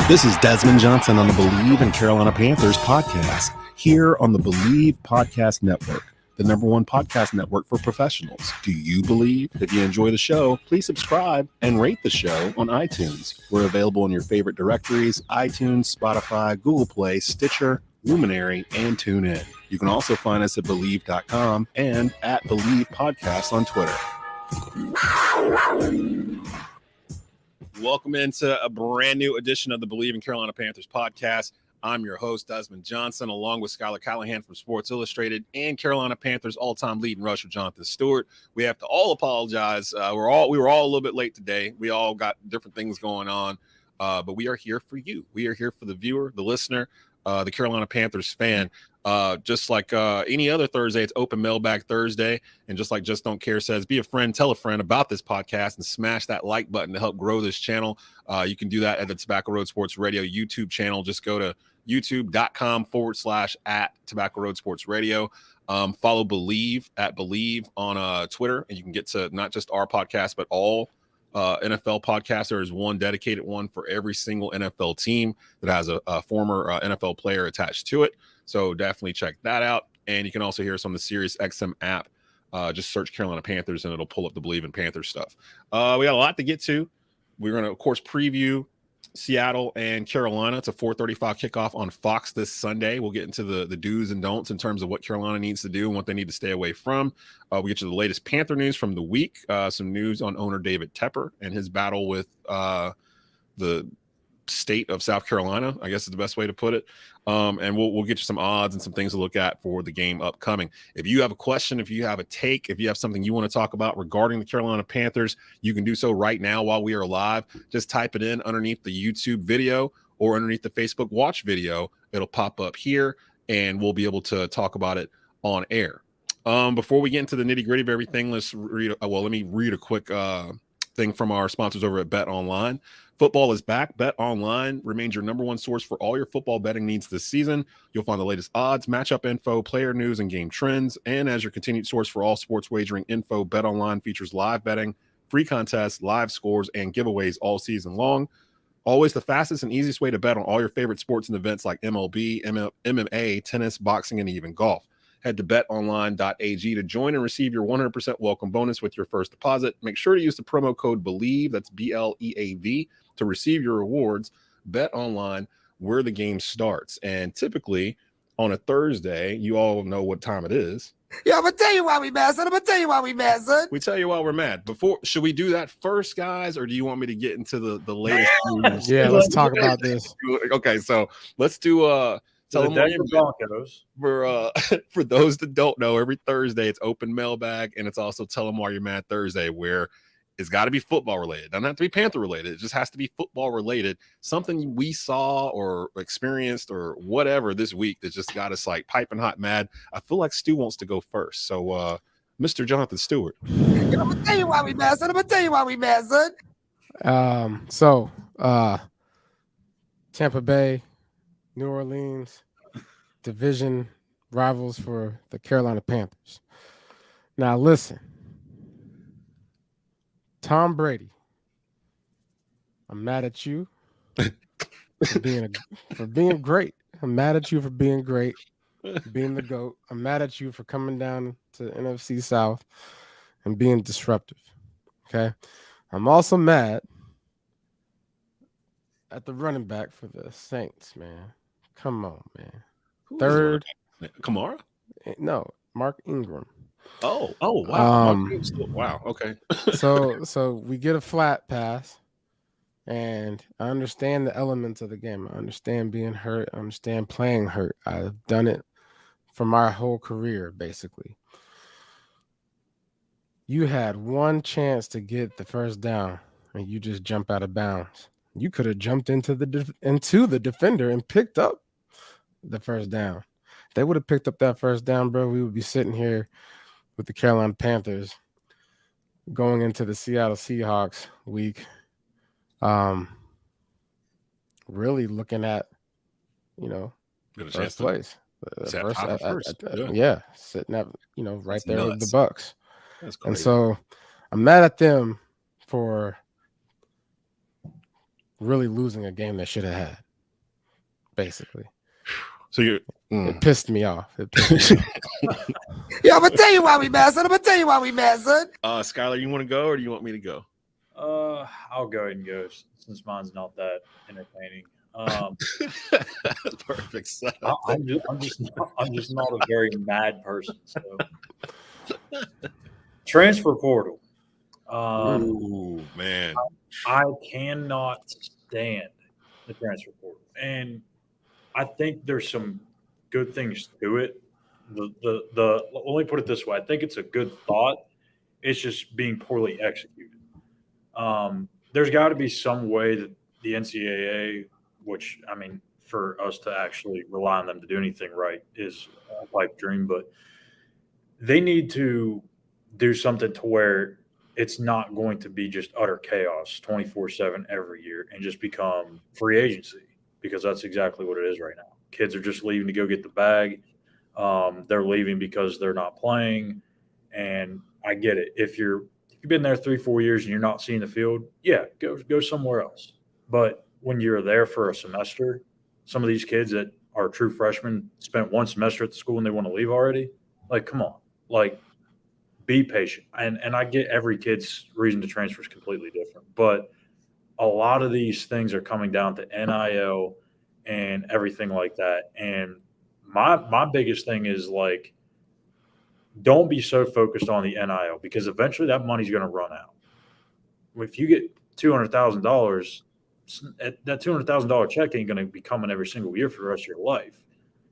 This is Desmond Johnson on the Bleav in Carolina Panthers podcast, here on the Bleav Podcast Network, the #1 podcast network for professionals. Do you believe? If you enjoy the show, please subscribe and rate the show on iTunes. We're available in your favorite directories: iTunes, Spotify, Google Play, Stitcher, Luminary, and TuneIn. You can also find us at Bleav.com and at Bleav Podcast on Twitter. Welcome into a brand new edition of the Bleav in Carolina Panthers podcast. I'm your host, Desmond Johnson, along with Schuyler Callihan from Sports Illustrated and Carolina Panthers all-time leading rusher, Jonathan Stewart. We have to all apologize. We were all a little bit late today. We all got different things going on, but we are here for you. We are here for the viewer, the listener, the Carolina Panthers fan. Just like any other Thursday, it's open Mailbag Thursday. And just like Just Don't Care says, be a friend, tell a friend about this podcast, and smash that like button to help grow this channel. You can do that at the Tobacco Road Sports Radio YouTube channel. Just go to youtube.com/@Tobacco Road Sports Radio. Follow Bleav at Bleav on Twitter, and you can get to not just our podcast, but all NFL podcasts. There is one dedicated one for every single NFL team that has a former NFL player attached to it. So definitely check that out. And you can also hear us on the Sirius XM app. Just search Carolina Panthers and it'll pull up the Bleav in Panthers stuff. We got a lot to get to. We're going to, of course, preview Seattle and Carolina. It's a 4:35 kickoff on Fox this Sunday. We'll get into the do's and don'ts in terms of what Carolina needs to do and what they need to stay away from. We get to the latest Panther news from the week, some news on owner David Tepper and his battle with the state of South Carolina, I guess is the best way to put it. And we'll get you some odds and some things to look at for the game upcoming. If you have a question, if you have a take, if you have something you want to talk about regarding the Carolina Panthers, you can do so right now while we are live. Just type it in underneath the YouTube video or underneath the Facebook watch video. It'll pop up here and we'll be able to talk about it on air. Before we get into the nitty gritty of everything, let me read a quick thing from our sponsors over at BetOnline. Football is back. BetOnline remains your #1 source for all your football betting needs this season. You'll find the latest odds, matchup info, player news, and game trends. And as your continued source for all sports wagering info, BetOnline features live betting, free contests, live scores, and giveaways all season long. Always the fastest and easiest way to bet on all your favorite sports and events like MLB, MMA, tennis, boxing, and even golf. Head to BetOnline.ag to join and receive your 100% welcome bonus with your first deposit. Make sure to use the promo code BLEAV, that's BLEAV, to receive your rewards. BetOnline, where the game starts. And typically on a Thursday, you all know what time it is. Yeah, I'm going to tell you why we mad, son. We tell you why we're mad. Should we do that first, guys, or do you want me to get into the latest news? Yeah, let's talk about this. Okay, so let's do tell them why you're Broncos. For those that don't know, every Thursday it's open Mailbag, and it's also Tell Them Why You're Mad Thursday, where it's got to be football related. It doesn't have to be Panther related. It just has to be football related. Something we saw or experienced or whatever this week that just got us like piping hot mad. I feel like Stu wants to go first. So, Mr. Jonathan Stewart. I'm going to tell you why we mad, son. Tampa Bay, New Orleans, division rivals for the Carolina Panthers. Now, listen. Tom Brady, I'm mad at you for being great. I'm mad at you for being great, being the GOAT. I'm mad at you for coming down to the NFC South and being disruptive. Okay. I'm also mad at the running back for the Saints, man. Come on, man. Third. Kamara? No, Mark Ingram. Oh, wow. Wow. Okay. So we get a flat pass, and I understand the elements of the game. I understand being hurt. I understand playing hurt. I've done it for my whole career, basically. You had one chance to get the first down, and you just jump out of bounds. You could have jumped into the defender and picked up the first down. If they would have picked up that first down, bro, we would be sitting here with the Carolina Panthers going into the Seattle Seahawks week, really looking at, first place. Sitting at, right there with the Bucks. And so I'm mad at them for really losing a game they should have had. Basically, So you it pissed me off. It pissed me off. Yeah, I'm gonna tell you why we mad, son. I'm gonna tell you why we mad, son. Schuyler, you want to go or do you want me to go? I'll go ahead and go since mine's not that entertaining. Perfect setup. I'm just not a very mad person. So transfer portal. Ooh, man. I cannot stand the transfer portal, and I think there's some good things to it. Let me put it this way: I think it's a good thought. It's just being poorly executed. There's got to be some way that the NCAA, which I mean, for us to actually rely on them to do anything right is a pipe dream, but they need to do something to where it's not going to be just utter chaos 24/7 every year and just become free agency, because that's exactly what it is right now. Kids are just leaving to go get the bag. They're leaving because they're not playing. And I get it. If you've been there 3-4 years and you're not seeing the field, yeah, go somewhere else. But when you're there for a semester, some of these kids that are true freshmen spent one semester at the school and they want to leave already. Like, come on, like, be patient. And I get every kid's reason to transfer is completely different, but a lot of these things are coming down to NIL and everything like that. And my biggest thing is, like, don't be so focused on the NIL, because eventually that money's going to run out. If you get $200,000, that $200,000 check ain't going to be coming every single year for the rest of your life.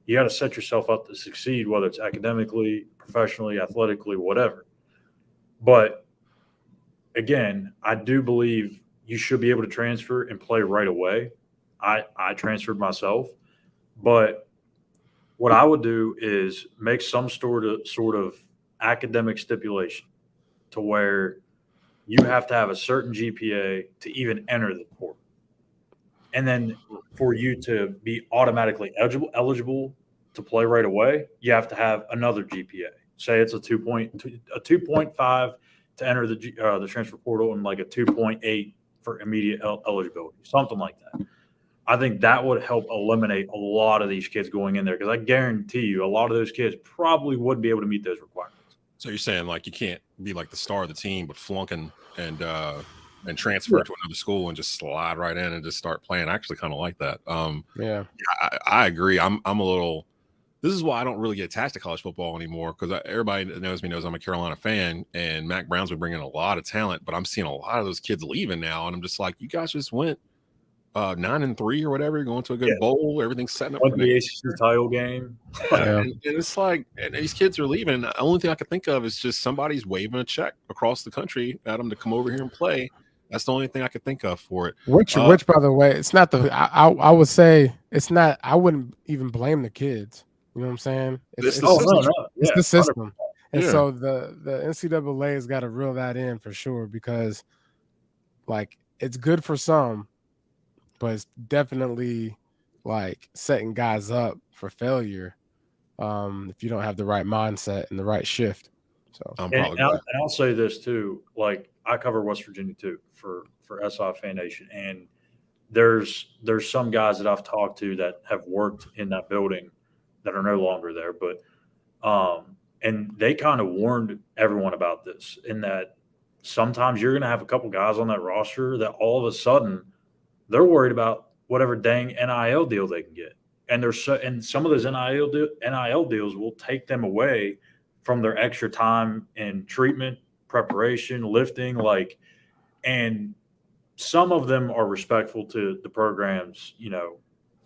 You got to set yourself up to succeed, whether it's academically, professionally, athletically, whatever. But again, I do believe you should be able to transfer and play right away. I transferred myself, but what I would do is make some sort of academic stipulation to where you have to have a certain GPA to even enter the portal. And then for you to be automatically eligible to play right away, you have to have another GPA. Say it's a 2.5 to enter the transfer portal, and like a 2.8 for immediate eligibility, something like that. I think that would help eliminate a lot of these kids going in there, because I guarantee you a lot of those kids probably would be able to meet those requirements. So you're saying, like, you can't be like the star of the team, but flunking and transfer to another school and just slide right in and just start playing. I actually kind of like that. Yeah, I agree. I'm a little. This is why I don't really get attached to college football anymore, because everybody that knows me knows I'm a Carolina fan, and Mac Brown's been bringing a lot of talent, but I'm seeing a lot of those kids leaving now, and I'm just like, you guys just went 9-3 or whatever, going to a good bowl, everything's setting up for the ACC title game. And it's like, and these kids are leaving. The only thing I can think of is just somebody's waving a check across the country at them to come over here and play. That's the only thing I could think of for it. Which, by the way, it's not the. I would say it's not. I wouldn't even blame the kids. You know what I'm saying? It's the system. And so the NCAA has got to reel that in for sure, because, like, it's good for some, but it's definitely, like, setting guys up for failure if you don't have the right mindset and the right shift. So and I'll say this too. Like, I cover West Virginia too for SI Fan Nation, and there's some guys that I've talked to that have worked in that building that are no longer there, but and they kind of warned everyone about this, in that sometimes you're going to have a couple guys on that roster that all of a sudden they're worried about whatever dang NIL deal they can get, and some of those NIL deals will take them away from their extra time in treatment, preparation, lifting, like, and some of them are respectful to the program's,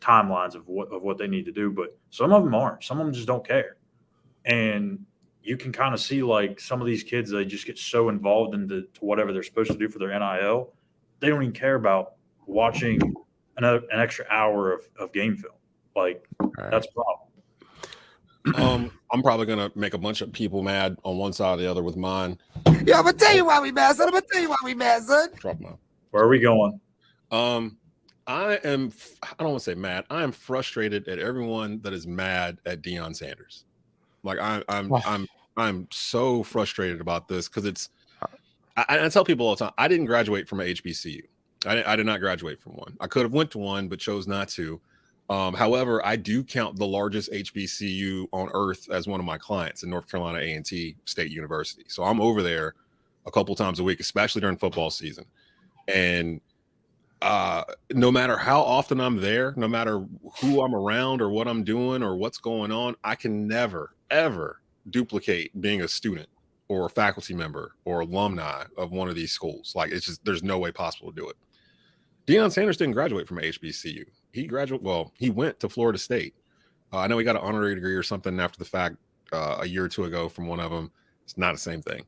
timelines of what they need to do, but some of them aren't. Some of them just don't care. And you can kind of see, like, some of these kids, they just get so involved into whatever they're supposed to do for their NIL, they don't even care about watching an extra hour of game film. Like, that's a problem. I'm probably gonna make a bunch of people mad on one side or the other with mine. Yeah, I'm gonna tell you why we mad, son. Drop mine. Where are we going? I don't want to say mad. I am frustrated at everyone that is mad at Deion Sanders. Like, I'm so frustrated about this, because it's. I tell people all the time, I didn't graduate from a HBCU. I did not graduate from one. I could have went to one, but chose not to. However, I do count the largest HBCU on earth as one of my clients in North Carolina A&T State University. So I'm over there a couple times a week, especially during football season. And no matter how often I'm there, no matter who I'm around or what I'm doing or what's going on, I can never, ever duplicate being a student or a faculty member or alumni of one of these schools. Like, it's just, there's no way possible to do it. Deion Sanders didn't graduate from a HBCU. He went to Florida State. I know he got an honorary degree or something after the fact a year or two ago from one of them. It's not the same thing.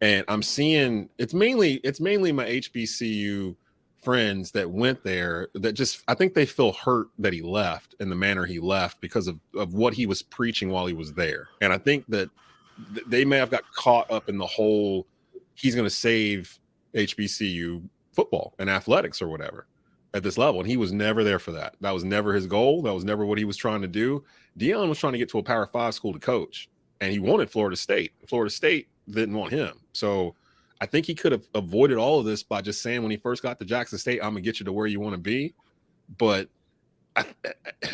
And I'm seeing it's mainly my HBCU friends that went there that just, I think they feel hurt that he left in the manner he left because of what he was preaching while he was there. And I think that they may have got caught up in the whole, he's going to save HBCU football and athletics or whatever at this level. And he was never there for that. That was never his goal. That was never what he was trying to do. Deion was trying to get to a Power 5 school to coach, and he wanted Florida State. Florida State didn't want him. So I think he could have avoided all of this by just saying when he first got to Jackson State, I'm going to get you to where you want to be. But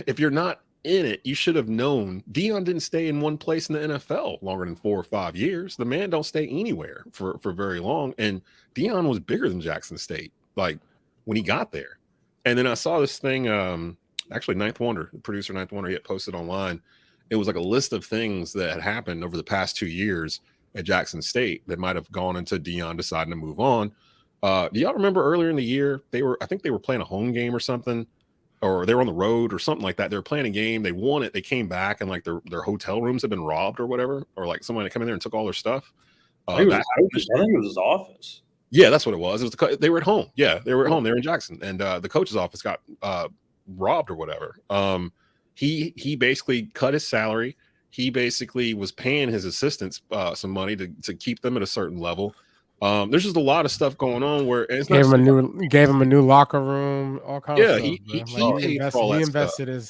if you're not in it, you should have known. Deion didn't stay in one place in the NFL longer than 4 or 5 years. The man don't stay anywhere for very long. And Deion was bigger than Jackson State, like when he got there. And then I saw this thing, actually Ninth Wonder, the producer Ninth Wonder, he had posted online. It was like a list of things that had happened over the past 2 years at Jackson State that might have gone into Deion deciding to move on. Do y'all remember earlier in the year, I think they were playing a home game or something, or they were on the road or something like that. They were playing a game. They won it. They came back and like their hotel rooms had been robbed or whatever, or like someone had come in there and took all their stuff. I think it was his office. Yeah, that's what it was. They were at home. Yeah, they were at home. They were in Jackson, and the coach's office got robbed or whatever. He basically cut his salary. He basically was paying his assistants some money to keep them at a certain level. There's just a lot of stuff going on where it's gave him a new locker room, all kinds of stuff.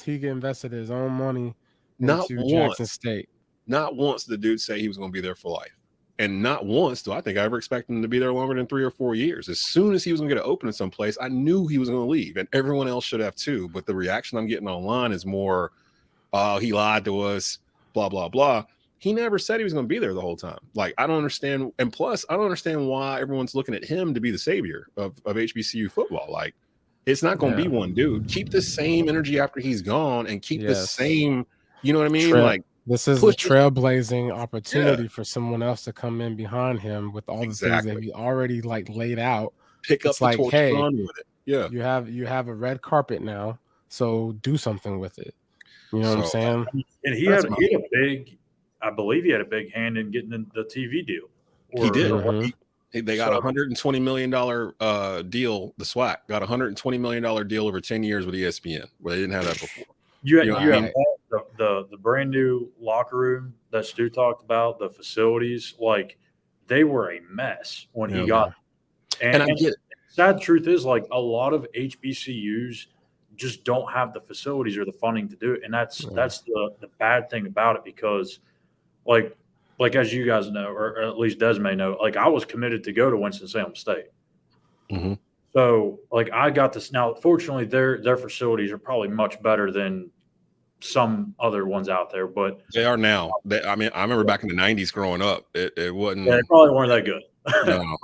He invested his own money not into once, Jackson State. Not once did the dude say he was going to be there for life. And not once do I think I ever expected him to be there longer than 3 or 4 years. As soon as he was going to get an opening someplace, I knew he was going to leave, and everyone else should have too. But the reaction I'm getting online is more, "Oh, he lied to us," blah blah blah. He never said he was going to be there the whole time. Like, I don't understand. And plus, I don't understand why everyone's looking at him to be the savior of HBCU football. Like, it's not going to be one dude. Keep the same energy after he's gone, and keep the same. You know what I mean? This is a trailblazing opportunity for someone else to come in behind him with all the things that he already like laid out. Pick up the torch and run with it. Yeah, you have a red carpet now, so do something with it. You know what I'm saying? And he had a big, I believe he had a big hand in getting the TV deal. He did. They got $120 million deal. The SWAC got $120 million deal over 10 years with ESPN, where they didn't have that before. You have the brand new locker room that Stu talked about, the facilities, like they were a mess when he got. And I get it. Sad truth is, like, a lot of HBCUs just don't have the facilities or the funding to do it, and that's the bad thing about it, because like as you guys know, or at least Des may know, like I was committed to go to Winston-Salem State. Mm-hmm. So like I got this. Now, fortunately, their facilities are probably much better than some other ones out there, but they are now. I remember back in the 90s growing up, it wasn't. Yeah, they probably weren't that good. No.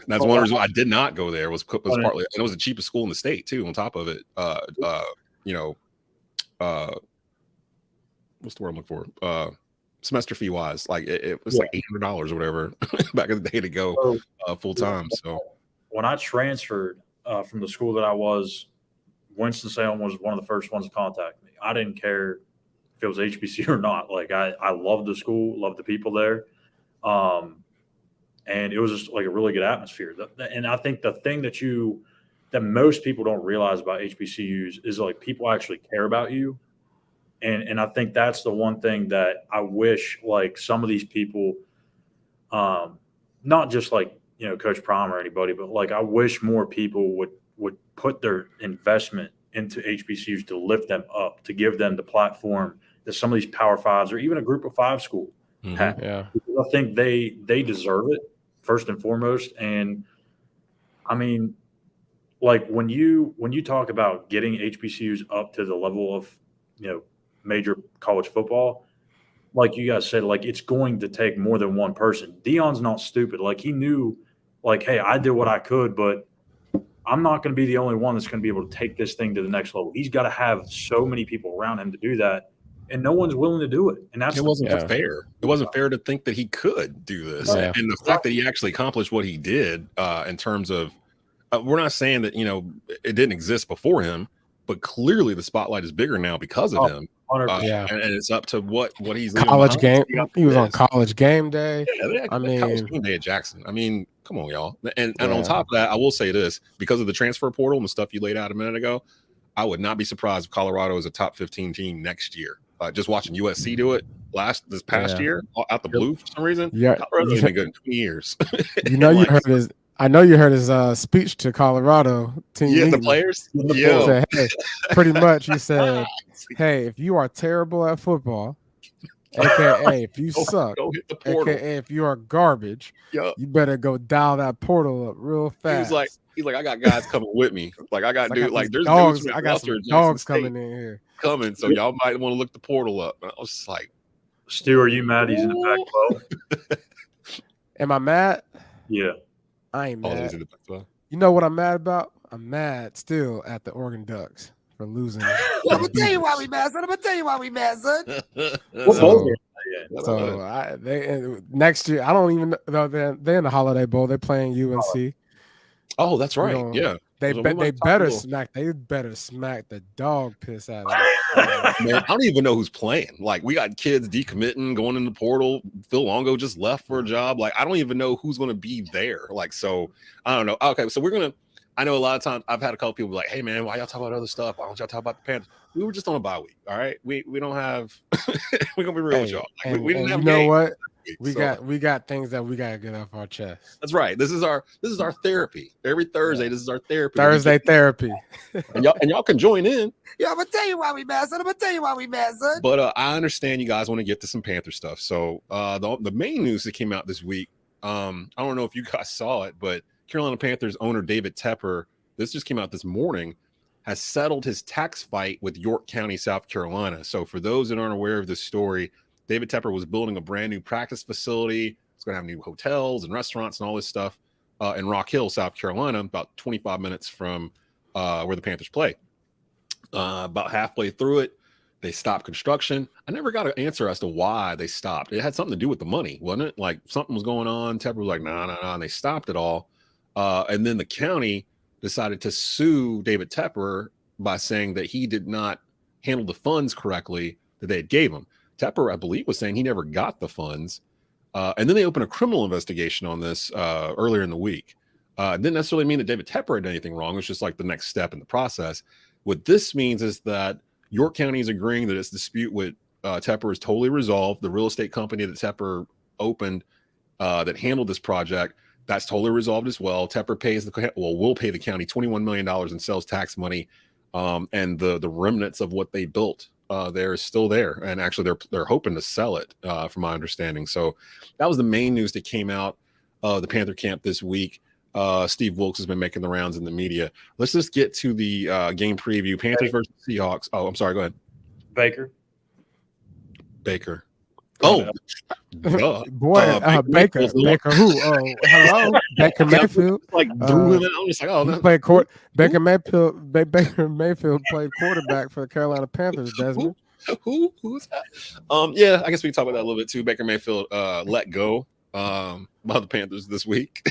That's one reason why I did not go there. Was partly, and it was the cheapest school in the state too. On top of it, what's the word I'm looking for? Semester fee wise, like it was like $800 or whatever back in the day to go full time. So when I transferred from the school that I was, Winston-Salem was one of the first ones to contact me. I didn't care if it was HBCU or not. Like I loved the school, loved the people there. And it was just like a really good atmosphere. And I think the thing that most people don't realize about HBCUs is like people actually care about you. And I think that's the one thing that I wish like some of these people, not just like, Coach Prime or anybody, but like I wish more people would put their investment into HBCUs to lift them up, to give them the platform that some of these Power Fives or even a Group of Five school have. Yeah. Because I think they deserve it first and foremost. And I mean, like when you talk about getting HBCUs up to the level of major college football, like you guys said, like it's going to take more than one person. Deion's not stupid. Like he knew, like, hey, I did what I could, but I'm not going to be the only one that's going to be able to take this thing to the next level. He's got to have so many people around him to do that, and no one's willing to do it. And that's it wasn't fair. It wasn't fair to think that he could do this, and the fact that he actually accomplished what he did in terms of, we're not saying that it didn't exist before him, but clearly the spotlight is bigger now because of him. And it's up to what he's college game. He was on College Game Day. Yeah, College Game Day at Jackson. I mean, come on, y'all. And on top of that, I will say this: because of the transfer portal and the stuff you laid out a minute ago, I would not be surprised if Colorado is a top 15 team next year. Just watching USC do it this past year out the blue for some reason. Yeah, Colorado's been good in 20 years. I know you heard his speech to Colorado team. Yeah, the players. Yeah, said, hey, pretty much. He said, "Hey, if you are terrible at football, aka if you suck, go hit the portal. Aka if you are garbage, you better go dial that portal up real fast." He's like, I got guys coming with me. Like I got dude. Like there's dogs. Dudes I got some dogs coming in here. So y'all might want to look the portal up. And I was just like, Stu, are you mad he's in the Pac-12? Am I mad? Yeah. I ain't mad. You know what I'm mad about? I'm mad still at the Oregon Ducks for losing. I'm gonna tell you why we mad, son. They next year. I don't even know. They're in the Holiday Bowl. They're playing UNC. Oh, that's right. Yeah. They better smack the dog piss out of it. Man, I don't even know who's playing. Like we got kids decommitting, going in the portal. Phil Longo just left for a job. Like I don't even know who's going to be there. Like so, I don't know. Okay, so I know a lot of times I've had a couple people be like, "Hey man, why y'all talk about other stuff? Why don't y'all talk about the Panthers?" We were just on a bye week. All right, we don't have. We're gonna be real with y'all. Like, we didn't have. You know what? We got things that we gotta get off our chest. That's right. This is our therapy. Every Thursday, this is our therapy. Thursday therapy. and y'all can join in. Yeah, I'm gonna tell you why we mad, son. But I understand you guys want to get to some Panther stuff. So the main news that came out this week, I don't know if you guys saw it, but Carolina Panthers owner David Tepper, this just came out this morning, has settled his tax fight with York County, South Carolina. So for those that aren't aware of this story, David Tepper was building a brand new practice facility. It's going to have new hotels and restaurants and all this stuff in Rock Hill, South Carolina, about 25 minutes from where the Panthers play. About halfway through it, they stopped construction. I never got an answer as to why they stopped. It had something to do with the money, wasn't it? Like something was going on. Tepper was like, nah, and they stopped it all. And then the county decided to sue David Tepper by saying that he did not handle the funds correctly that they had gave him. Tepper, I believe, was saying he never got the funds. And then they opened a criminal investigation on this earlier in the week. It didn't necessarily mean that David Tepper had done anything wrong. It was just like the next step in the process. What this means is that York County is agreeing that its dispute with Tepper is totally resolved. The real estate company that Tepper opened that handled this project, that's totally resolved as well. Tepper will pay the county $21 million in sales tax money, and the remnants of what they built there is still there. And actually, they're hoping to sell it, from my understanding. So that was the main news that came out of the Panther camp this week. Steve Wilkes has been making the rounds in the media. Let's just get to the game preview. Panthers versus Seahawks. Oh, I'm sorry. Go ahead. Baker. Oh, boy, Baker who? Oh, hello, Baker Mayfield. Like threw him in. I'm just like, oh, no. Baker Mayfield played quarterback for the Carolina Panthers. Desmond. Who's that? Yeah, I guess we can talk about that a little bit too. Baker Mayfield let go by the Panthers this week.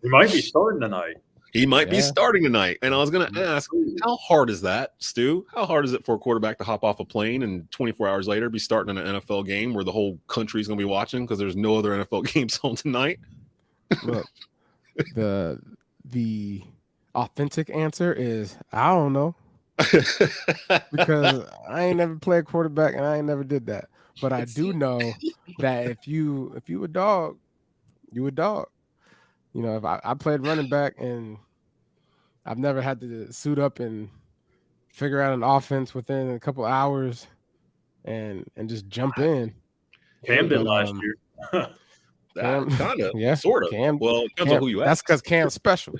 He might be starting tonight. He might be starting tonight. And I was going to ask, how hard is that, Stu? How hard is it for a quarterback to hop off a plane and 24 hours later be starting an NFL game where the whole country is going to be watching because there's no other NFL games on tonight? Look, the authentic answer is I don't know. Because I ain't never played quarterback and I ain't never did that. But I do know that if you a dog, you a dog. You know, if I played running back and I've never had to suit up and figure out an offense within a couple hours and just jump in. Cam did last year. Kind of, sort of. Cam, well, it depends on who you ask. That's because Cam's special.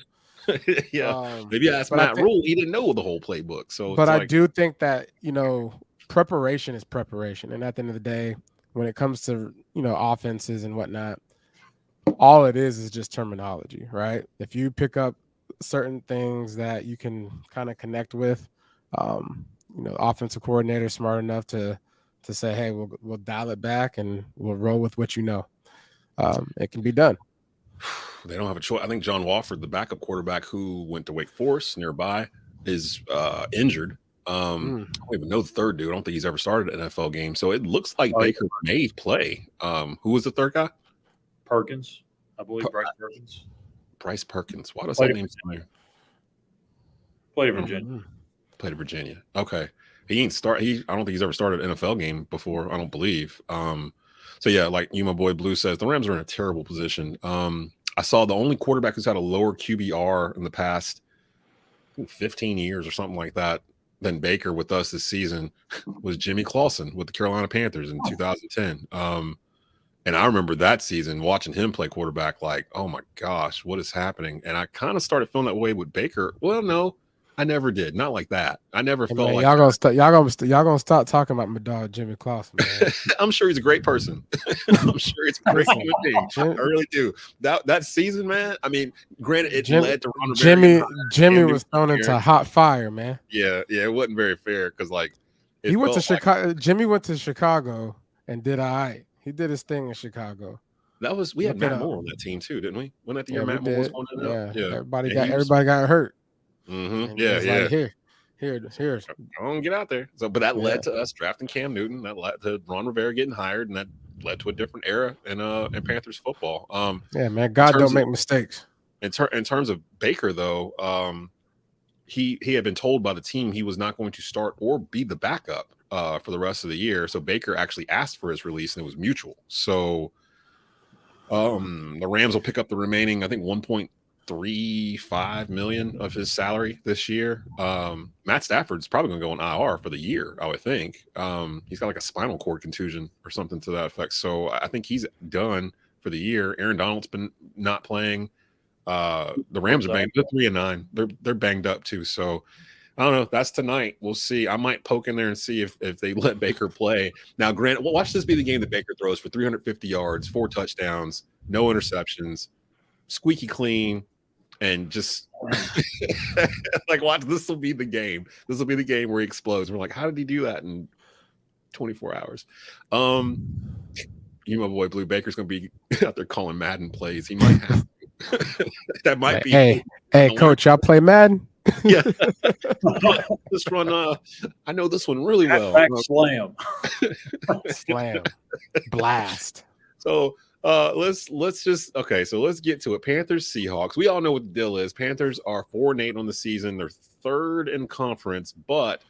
Yeah, maybe ask but Matt Rule. He didn't know the whole playbook. So, but it's I like, do think that preparation is preparation, and at the end of the day, when it comes to offenses and whatnot, all it is just terminology, right? If you pick up certain things that you can kind of connect with, offensive coordinator smart enough to say, hey, we'll dial it back and we'll roll with what it can be done. they don't have a choice. I think John Wofford, the backup quarterback who went to Wake Forest nearby, is injured. I don't even know the third dude. I don't think he's ever started an NFL game. So it looks like Baker may play. Who was the third guy? Perkins, I believe. Bryce Perkins. Bryce Perkins. Why does that name sound? Played at Virginia. Played at Virginia. Okay. I don't think he's ever started an NFL game before. I don't believe. So yeah, like you, my boy Blue says, the Rams are in a terrible position. I saw the only quarterback who's had a lower QBR in the past 15 years or something like that than Baker with us this season was Jimmy Clausen with the Carolina Panthers in 2010. And I remember that season watching him play quarterback, like, oh my gosh, what is happening? And I kind of started feeling that way with Baker. Well, no, I never did. Not like that. I never felt like y'all gonna stop talking about my dog Jimmy Clausen, man. I'm sure he's a great person. I'm sure he's a great human being. I really do. That season, man. I mean, granted, it led to Ron Rivera. Jimmy was thrown into hot fire, man. Yeah, it wasn't very fair because he went to Chicago. Jimmy went to Chicago and did all right. He did his thing in Chicago. We had Matt Moore on that team too, didn't we? Wasn't that the year Matt Moore was on that? Yeah. Everybody got hurt. Mm-hmm. Like, here. I don't get out there. So, but that led to us drafting Cam Newton. That led to Ron Rivera getting hired, and that led to a different era in Panthers football. Man, God don't make mistakes. In terms of Baker, though, he had been told by the team he was not going to start or be the backup for the rest of the year. So Baker actually asked for his release, and it was mutual. So the Rams will pick up the remaining, I think, $1.35 million of his salary this year. Matt Stafford's probably going to go on IR for the year, I would think. He's got like a spinal cord contusion or something to that effect. So I think he's done for the year. Aaron Donald's been not playing. The Rams are banged. They're 3-9. They're banged up too. So I don't know. That's tonight. We'll see. I might poke in there and see if they let Baker play. Now, granted, watch this be the game that Baker throws for 350 yards, 4 touchdowns, no interceptions, squeaky clean, and just like watch. This will be the game. This will be the game where he explodes. We're like, how did he do that in 24 hours? You, my boy Blue, Baker's going to be out there calling Madden plays. He might have to. That might be. Hey, coach, y'all play Madden? Yeah. This run, I know this one really well. Slam. Slam. Blast. So let's get to it. Panthers, Seahawks. We all know what the deal is. Panthers are 4-8 on the season. They're third in conference, but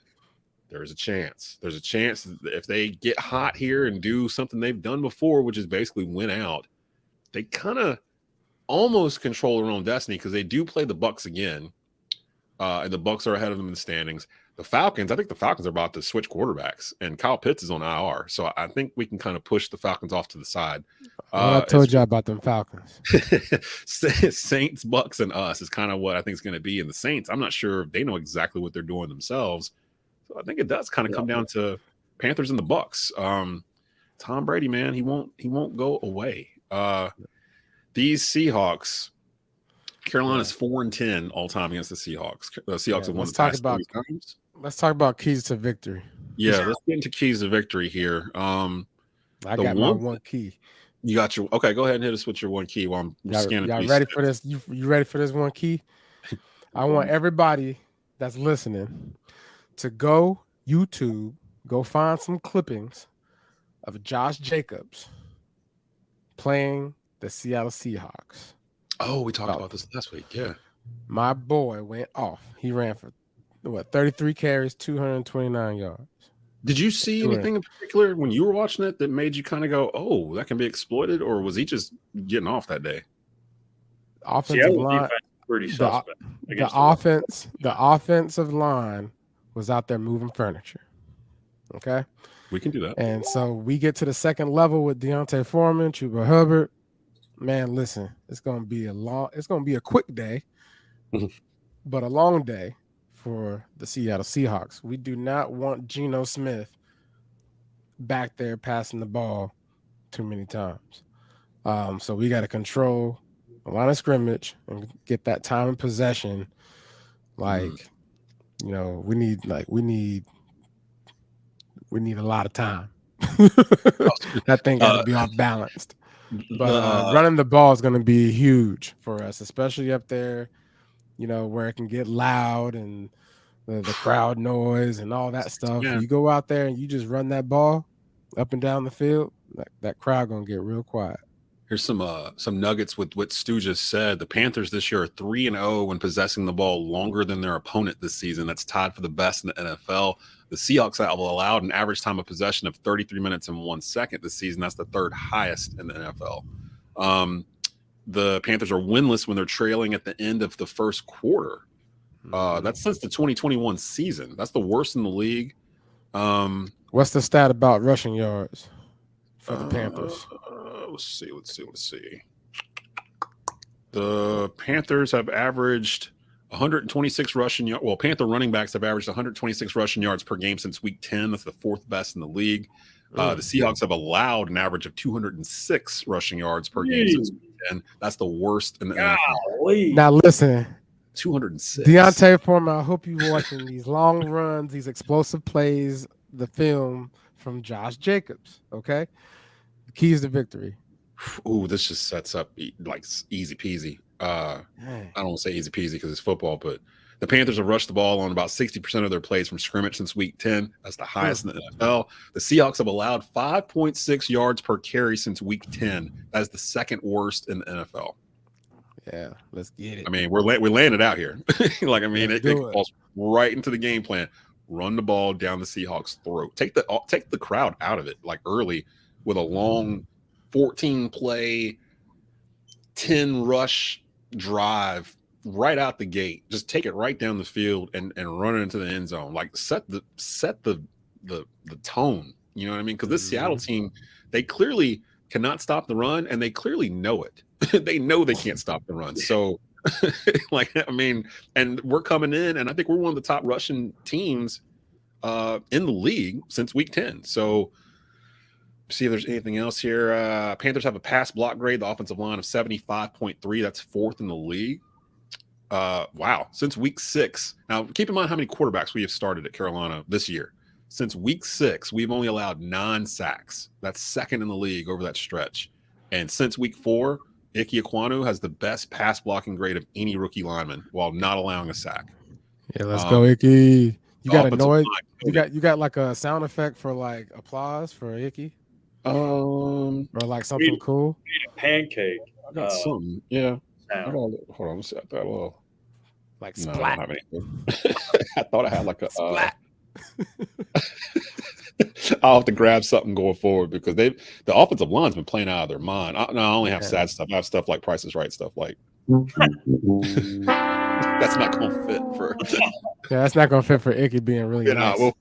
there's a chance. There's a chance if they get hot here and do something they've done before, which is basically win out, they kind of almost control their own destiny because they do play the Bucs again. And the Bucs are ahead of them in the standings. The Falcons, I think the Falcons are about to switch quarterbacks, and Kyle Pitts is on IR. So I think we can kind of push the Falcons off to the side. I told you about them Falcons. Saints, Bucs, and us is kind of what I think is going to be. And the Saints, I'm not sure if they know exactly what they're doing themselves. So I think it does kind of come down to Panthers and the Bucs. Tom Brady, man, he won't go away. These Seahawks. Carolina's 4-10 all time against the Seahawks. The Seahawks have won the past 3 times. Let's talk about keys to victory. Yeah, let's get into keys to victory here. I got my one key. You got your okay. Go ahead and hit us with your one key while I'm scanning. Y'all ready for this? You ready for this one key? I want everybody that's listening to go YouTube, go find some clippings of Josh Jacobs playing the Seattle Seahawks. Oh, we talked about this last week. Yeah. My boy went off. He ran for 33 carries, 229 yards. Did you see anything in particular when you were watching it that made you kind of go, oh, that can be exploited? Or was he just getting off that day? Offensive line, pretty suspect. The offensive line was out there moving furniture. Okay. We can do that. And so we get to the second level with Deontay Foreman, Chuba Hubbard. Man, listen, it's gonna be a quick day, but a long day for the Seattle Seahawks. We do not want Geno Smith back there passing the ball too many times. So we got to control the line of scrimmage and get that time of possession. Like, you know, we need a lot of time. That thing got to be off balanced. But running the ball is going to be huge for us, especially up there, you know, where it can get loud and the crowd noise and all that stuff. Yeah. You go out there and you just run that ball up and down the field, that crowd going to get real quiet. Here's some nuggets with what Stu just said. The Panthers this year are 3-0 when possessing the ball longer than their opponent this season. That's tied for the best in the NFL. The Seahawks have allowed an average time of possession of 33 minutes and 1 second this season. That's the third highest in the NFL. The Panthers are winless when they're trailing at the end of the first quarter. That's since the 2021 season. That's the worst in the league. What's the stat about rushing yards for the Panthers? Let's see. The Panthers have averaged 126 rushing yards. Well, Panther running backs have averaged 126 rushing yards per game since week 10. That's the fourth best in the league. The Seahawks have allowed an average of 206 rushing yards per game since week 10. That's the worst in the NFL. Now listen, 206. Deontay Foreman, I hope you're watching these long runs, these explosive plays, the film from Josh Jacobs, okay? The keys to victory. Ooh, this just sets up like easy peasy. I don't want to say easy peasy because it's football, but the Panthers have rushed the ball on about 60% of their plays from scrimmage since week 10. That's the highest in the NFL. The Seahawks have allowed 5.6 yards per carry since week 10. That is the second worst in the NFL. Yeah, let's get it. I mean, we're laying it out here. Like, I mean, it do it. falls right into the game plan. Run the ball down the Seahawks' throat. Take the crowd out of it, like early with a long 14-play, 10-rush drive right out the gate. Just take it right down the field and run it into the end zone. Like set the tone. You know what I mean? Because this Seattle team, they clearly cannot stop the run, and they clearly know it. They know they can't stop the run. So, like, I mean, and we're coming in, and I think we're one of the top rushing teams in the league since week 10. So, see if there's anything else here. Panthers have a pass block grade, the offensive line of 75.3. That's fourth in the league. Wow. Since week 6. Now, keep in mind how many quarterbacks we have started at Carolina this year. Since week 6, we've only allowed 9 sacks. That's second in the league over that stretch. And since week 4, Ike Ekwonu has the best pass blocking grade of any rookie lineman while not allowing a sack. Yeah, let's go, Icky. You got a noise? You You got like a sound effect for like applause for Icky? Or like something cool? A pancake. I got something. Yeah. Sound. Hold on. Let's see. I thought, well, Like no, splat. I don't have anything. I thought I had like a Splat. I'll have to grab something going forward because the offensive line's been playing out of their mind. I only have sad stuff. I have stuff like Price is Right stuff like that's not going to fit for. Yeah, that's not going to fit for Icky being really nice. We'll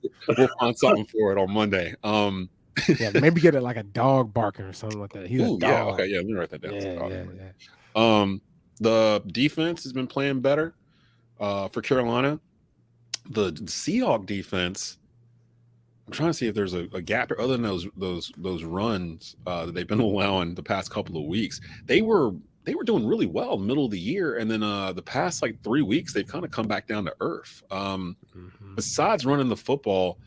find something for it on Monday. Yeah, maybe get it like a dog barking or something like that. He's a dog. Yeah, okay, yeah, let me write that down. Yeah. The defense has been playing better for Carolina. The Seahawks defense, I'm trying to see if there's a gap other than those runs that they've been allowing the past couple of weeks. They were doing really well middle of the year, and then the past like 3 weeks they've kind of come back down to earth. Besides running the football,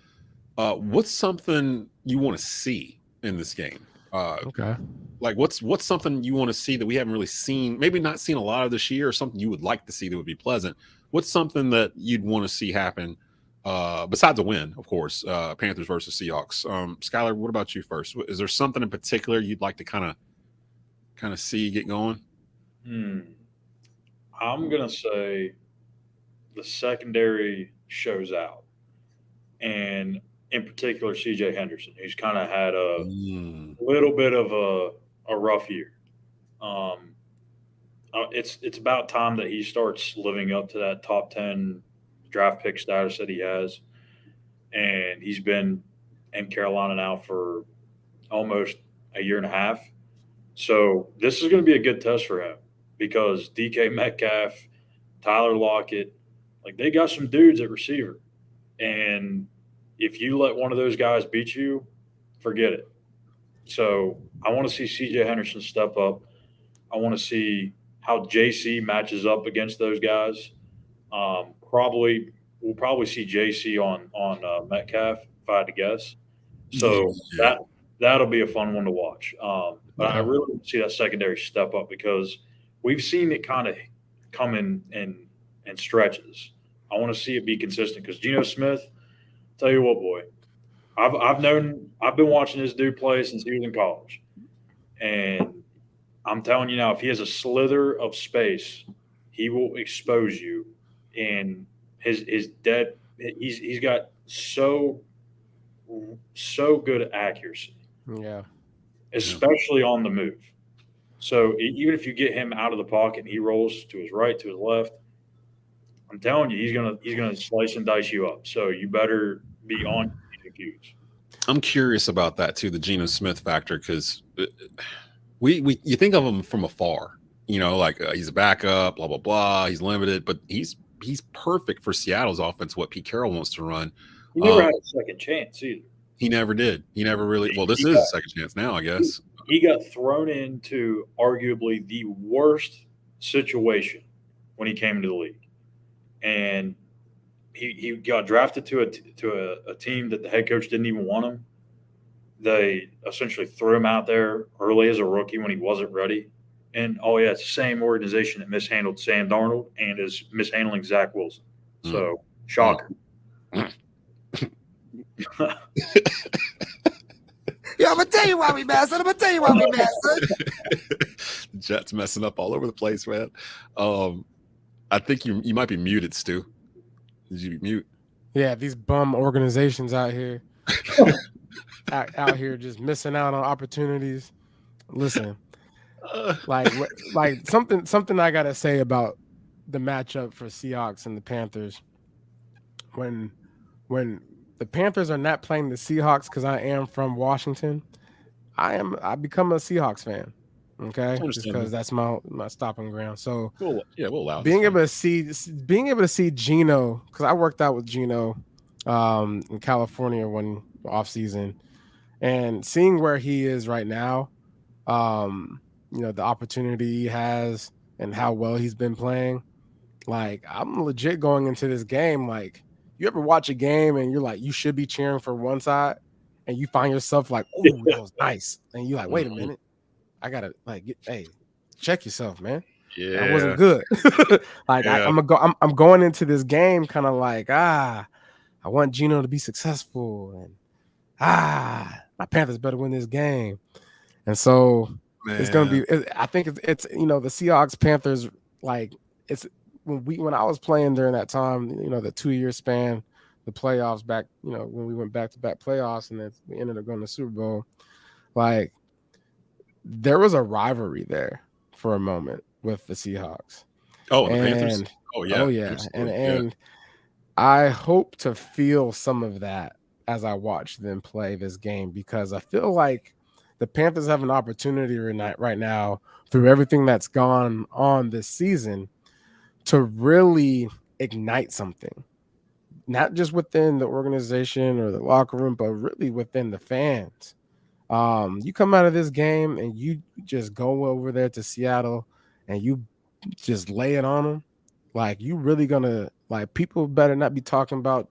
what's something you want to see in this game? Okay. Like what's something you want to see that we haven't really seen, maybe not seen a lot of this year, or something you would like to see that would be pleasant? What's something that you'd want to see happen besides a win, of course, Panthers versus Seahawks? Schuyler, what about you first? Is there something in particular you'd like to kind of see get going? I'm going to say the secondary shows out. And in particular, CJ Henderson, who's kind of had a little bit of a rough year. It's about time that he starts living up to that top 10 draft pick status that he has. And he's been in Carolina now for almost a year and a half. So this is going to be a good test for him because DK Metcalf Tyler Lockett. Like, they got some dudes at receiver. And if you let one of those guys beat you, forget it. So I want to see C.J. Henderson step up. I want to see how J.C. matches up against those guys. We'll probably see J.C. on Metcalf, if I had to guess. So that'll be a fun one to watch. But I really want to see that secondary step up because we've seen it kind of come in stretches. I want to see it be consistent because Geno Smith, tell you what, boy, I've been watching this dude play since he was in college, and I'm telling you now, if he has a slither of space, he will expose you. And he's got so good accuracy, especially on the move. So even if you get him out of the pocket and he rolls to his right, to his left, I'm telling you, he's gonna slice and dice you up. So you better be on your cues. I'm curious about that too, the Geno Smith factor, because you think of him from afar, like he's a backup, blah blah blah. He's limited, but he's perfect for Seattle's offense. What Pete Carroll wants to run. He never had a second chance either. He never did. He never really. Well, this is a second chance now, I guess. He got thrown into arguably the worst situation when he came into the league, and he got drafted to a team that the head coach didn't even want him. They essentially threw him out there early as a rookie when he wasn't ready. And, it's the same organization that mishandled Sam Darnold and is mishandling Zach Wilson. So, shocker. Yo, I'm going to tell you why we mad, son. Jets messing up all over the place, man. I think you might be muted, Stu. Did you mute? Yeah, these bum organizations out here. out here just missing out on opportunities. Listen, like something I gotta say about the matchup for Seahawks and the Panthers. When the Panthers are not playing the Seahawks, because I am from Washington, I become a Seahawks fan. Okay, just because that's my stopping ground. So we'll allow being able to see Geno, because I worked out with Geno in California one off season, and seeing where he is right now, the opportunity he has and how well he's been playing, like I'm legit going into this game. Like, you ever watch a game and you're like, you should be cheering for one side, and you find yourself like, oh, that was nice, and you're like, wait a minute, I gotta check yourself, man. Yeah, that wasn't good. I'm going into this game kind of like, I want Geno to be successful, and my Panthers better win this game. And so it's gonna be. I think it's the Seahawks Panthers, like, it's when I was playing during that time, the 2-year span, the playoffs back, when we went back to back playoffs, and then we ended up going to the Super Bowl, like. There was a rivalry there for a moment with the Seahawks. Oh, the Panthers. Oh yeah. And I hope to feel some of that as I watch them play this game, because I feel like the Panthers have an opportunity right now through everything that's gone on this season to really ignite something, not just within the organization or the locker room, but really within the fans. You come out of this game and you just go over there to Seattle and you just lay it on them. Like, you really gonna, like, people better not be talking about,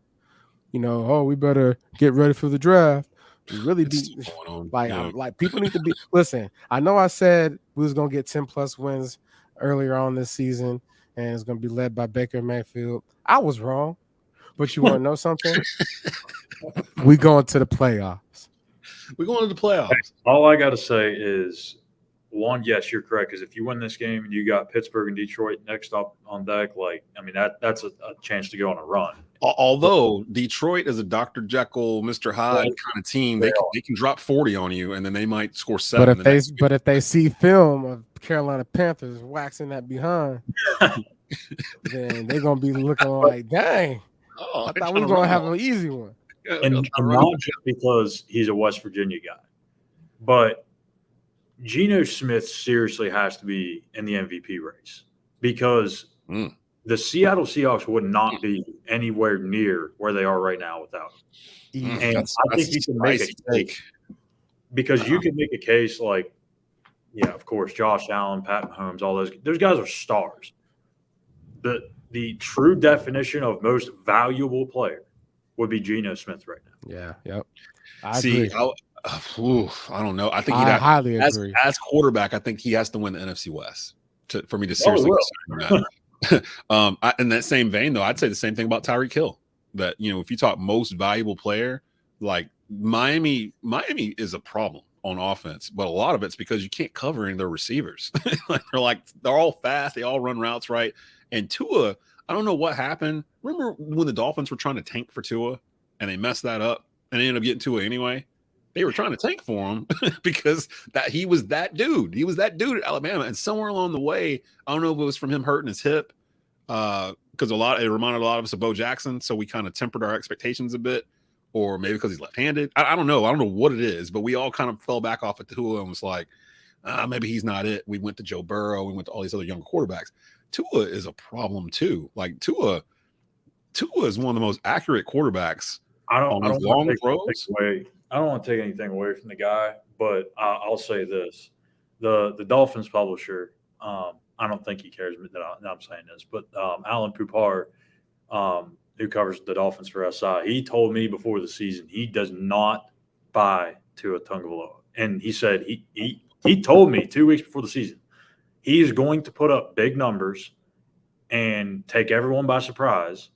we better get ready for the draft. We really be like people need to be. Listen, I know I said we was gonna get 10+ wins earlier on this season, and it's gonna be led by Baker Mayfield. I was wrong, but you want to know something? We going to the playoffs. We're going to the playoffs. All I got to say is, one, yes, you're correct. Because if you win this game and you got Pittsburgh and Detroit next up on deck, that's a chance to go on a run. Although Detroit is a Dr. Jekyll, Mr. Hyde kind of team, they can drop 40 on you, and then they might score 7. But if they see film of Carolina Panthers waxing that behind, then they're gonna be looking like, dang, I thought we were gonna have an easy one. And not just because he's a West Virginia guy, but Geno Smith seriously has to be in the MVP race, because the Seattle Seahawks would not be anywhere near where they are right now without him. And I think you can make a case because you can make a case like, yeah, of course, Josh Allen, Pat Mahomes, all those guys are stars. The true definition of most valuable player would be Geno Smith right now. Yeah, yep. I See, agree. I don't know. I think I highly agree. As quarterback, I think he has to win the NFC West for me to seriously consider that. In that same vein, though, I'd say the same thing about Tyreek Hill. That, you know, if you talk most valuable player, like Miami is a problem on offense, but a lot of it's because you can't cover any of their receivers. they're all fast, they all run routes right. And Tua, I don't know what happened. Remember when the Dolphins were trying to tank for Tua and they messed that up and they ended up getting Tua anyway? They were trying to tank for him because he was that dude. He was that dude at Alabama. And somewhere along the way, I don't know if it was from him hurting his hip, because it reminded a lot of us of Bo Jackson. So we kind of tempered our expectations a bit, or maybe because he's left-handed. I don't know. I don't know what it is, but we all kind of fell back off at Tua and was like, maybe he's not it. We went to Joe Burrow. We went to all these other younger quarterbacks. Tua is a problem too. Like Tua is one of the most accurate quarterbacks. I don't want to take anything away from the guy, but I'll say this: the Dolphins publisher. I don't think he cares that I'm saying this, but Alan Pupar, who covers the Dolphins for SI, he told me before the season he does not buy Tua Tagovailoa, and he said he told me 2 weeks before the season he is going to put up big numbers and take everyone by surprise.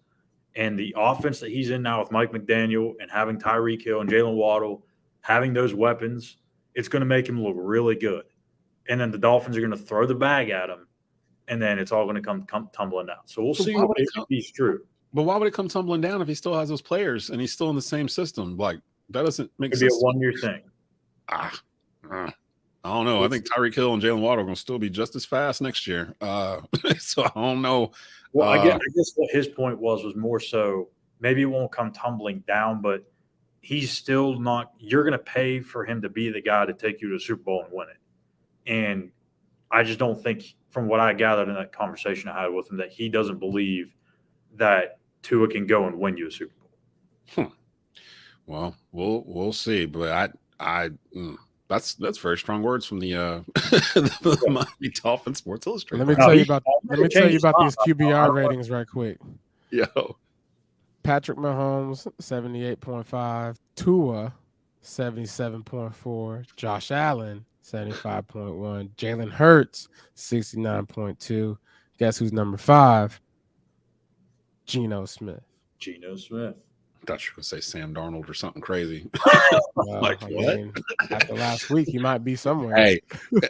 And the offense that he's in now with Mike McDaniel and having Tyreek Hill and Jalen Waddle, having those weapons, it's going to make him look really good. And then the Dolphins are going to throw the bag at him, and then it's all going to come tumbling down. So we'll see if he's true. But why would it come tumbling down if he still has those players and he's still in the same system? Like, that doesn't make sense. It'd be a one-year thing. I don't know. I think Tyreek Hill and Jalen Waddle are going to still be just as fast next year. So I don't know. Well, I guess what his point was more so maybe it won't come tumbling down, but he's still not – you're going to pay for him to be the guy to take you to the Super Bowl and win it. And I just don't think, from what I gathered in that conversation I had with him, that he doesn't believe that Tua can go and win you a Super Bowl. Well, we'll see. But that's very strong words from the Miami Dolphins Sports Illustrated. Let me tell you about these QBR ratings right quick. Yo, Patrick Mahomes 78.5, Tua 77.4, Josh Allen 75.1, Jalen Hurts 69.2. Guess who's number 5? Geno Smith. I thought you were going to say Sam Darnold or something crazy. Like, what? After last week, he might be somewhere. Hey,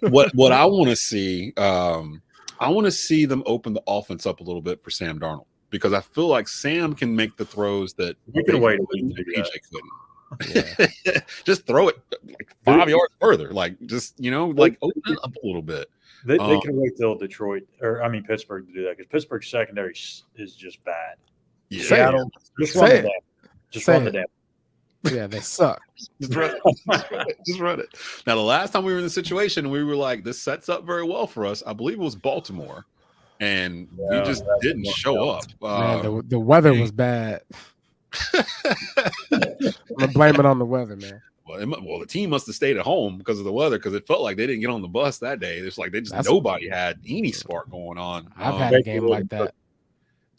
what I want to see, I want to see them open the offense up a little bit for Sam Darnold, because I feel like Sam can make the throws that PJ couldn't. Yeah. Just throw it like 5 yards further. Like, just, like open it up a little bit. They can wait till Pittsburgh to do that, because Pittsburgh's secondary is just bad. Yeah. Seattle, just run the damn. Yeah, they suck. Just run it. Now, the last time we were in the situation, we were like, this sets up very well for us. I believe it was Baltimore, and we just didn't show up. Man, the weather was bad. I'm blaming it on the weather, man. Well, the team must have stayed at home because of the weather, because it felt like they didn't get on the bus that day. It's like nobody had any spark going on. I've had a game like that.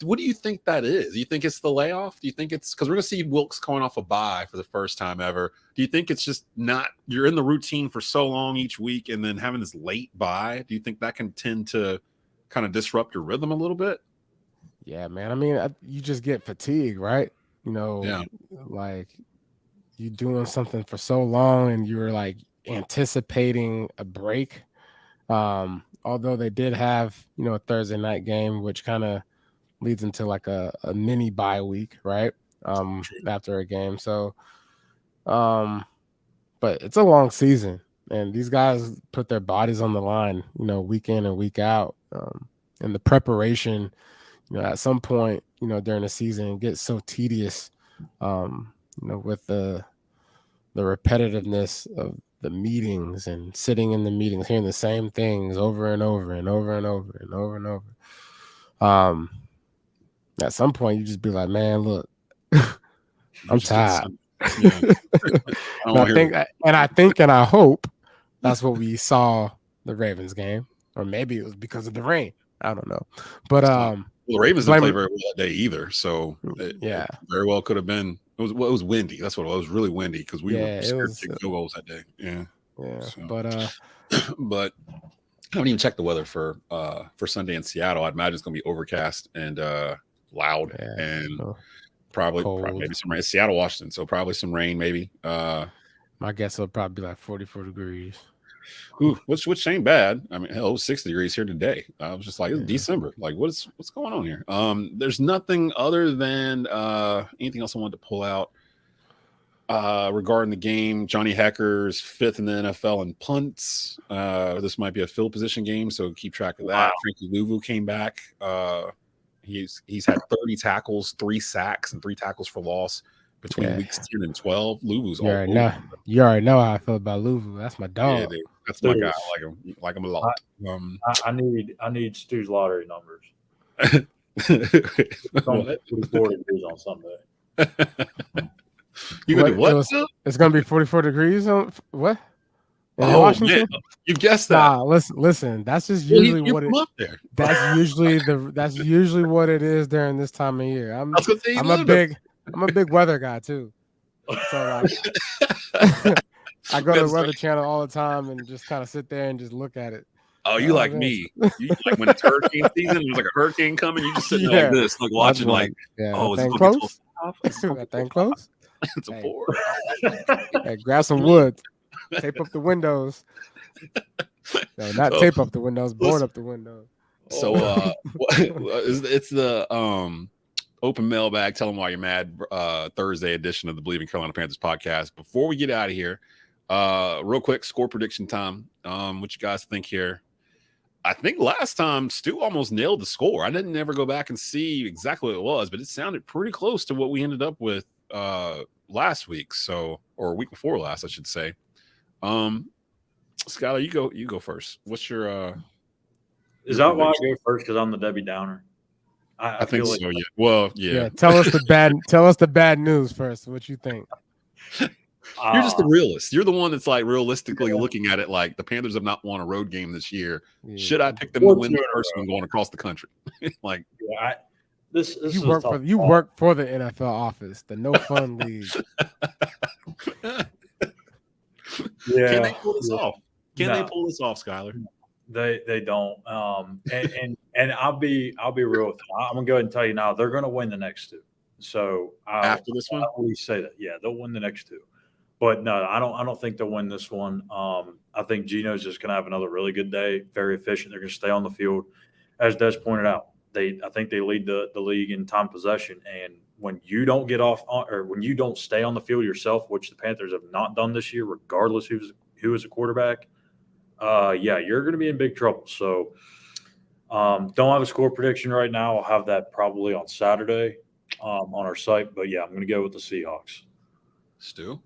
What do you think that is? Do you think it's the layoff? Do you think it's because we're going to see Wilkes coming off a bye for the first time ever? Do you think it's just not – you're in the routine for so long each week and then having this late bye? Do you think that can tend to kind of disrupt your rhythm a little bit? Yeah, man. I mean, you just get fatigued, right? Yeah. Like you doing something for so long and you're like anticipating a break. Although they did have, a Thursday night game, which kind of leads into like a mini bye week, right? After a game. So, but it's a long season, and these guys put their bodies on the line, week in and week out. And the preparation, at some point, during the season gets so tedious, with the repetitiveness of the meetings and sitting in the meetings, hearing the same things over and over and over and over and over and over. At some point, you just be like, man, look, You I'm just get tired. Yeah. I think and I hope that's what we saw the Ravens game, or maybe it was because of the rain. I don't know, but Well, the Ravens didn't play blame, very well that day either, so it yeah, very well could have been. It was windy. That's what it was. It was really windy because we were yeah, it scared was, to kick field goals that day. Yeah, yeah, so. but But I haven't even checked the weather for Sunday in Seattle. I'd imagine it's going to be overcast and loud yeah, and so probably cold. maybe some rain. It's Seattle, Washington, so probably some rain maybe. My guess it'll probably be like 44 degrees. Which ain't bad. I mean, hell, it was 60 degrees here today. I was just like, it's December. Like, what's going on here? There's nothing other than anything else I wanted to pull out regarding the game. Johnny Hacker's 5th in the NFL in punts. This might be a field position game, so keep track of that. Wow. Frankie Louvu came back. He's had 30 tackles, 3 sacks, and 3 tackles for loss between weeks 10 and 12. Louvu's You already know how I feel about Louvu. That's my dog. Yeah, dude. That's my guy. I like him a lot. I need Stu's lottery numbers. It's on 44 degrees on Sunday. You gonna do what? It's gonna be 44 degrees on what? In Washington? Man. You guessed that. Nah, listen. That's just usually what it. Up there. That's usually what it is during this time of year. I'm a big weather guy too. So like, I go to the Weather Channel all the time and just kind of sit there and just look at it. Oh, you like me? You like when it's hurricane season? There's like a hurricane coming. You just sitting like this, like watching, like, oh, is it close? That thing close? It's a 4. Hey, grab some wood, tape up the windows. No, not tape up the windows, board up the windows. So, it's the open mailbag. Tell them why you're mad. Thursday edition of the Bleav in Carolina Panthers podcast. Before we get out of here, real quick score prediction time. What you guys think here? I think last time Stu almost nailed the score. I didn't ever go back and see exactly what it was, but it sounded pretty close to what we ended up with last week, or a week before last, I should say. Schuyler, you go first. What's your is that why I go first? Because I'm the Debbie Downer. I think so. Yeah. Well, yeah. Tell us the bad news first. What you think? You're just the realist. You're the one that's like realistically looking at it like the Panthers have not won a road game this year. Yeah. Should I pick them to win the first one going across the country? Like, this you work for the NFL office, the No Fun League. Yeah. Can they pull this off? They pull this off, Schuyler? They don't. And I'll be real with you. I'm gonna go ahead and tell you now they're gonna win the next 2. So after this one, I always say that. Yeah, they'll win the next 2. But no, I don't think they'll win this one. I think Geno's just gonna have another really good day. Very efficient. They're gonna stay on the field, as Des pointed out. I think they lead the league in time possession. And when you don't get off or when you don't stay on the field yourself, which the Panthers have not done this year, regardless who is a quarterback, you're going to be in big trouble. So don't have a score prediction right now. I'll have that probably on Saturday on our site. But yeah, I'm going to go with the Seahawks. Stu?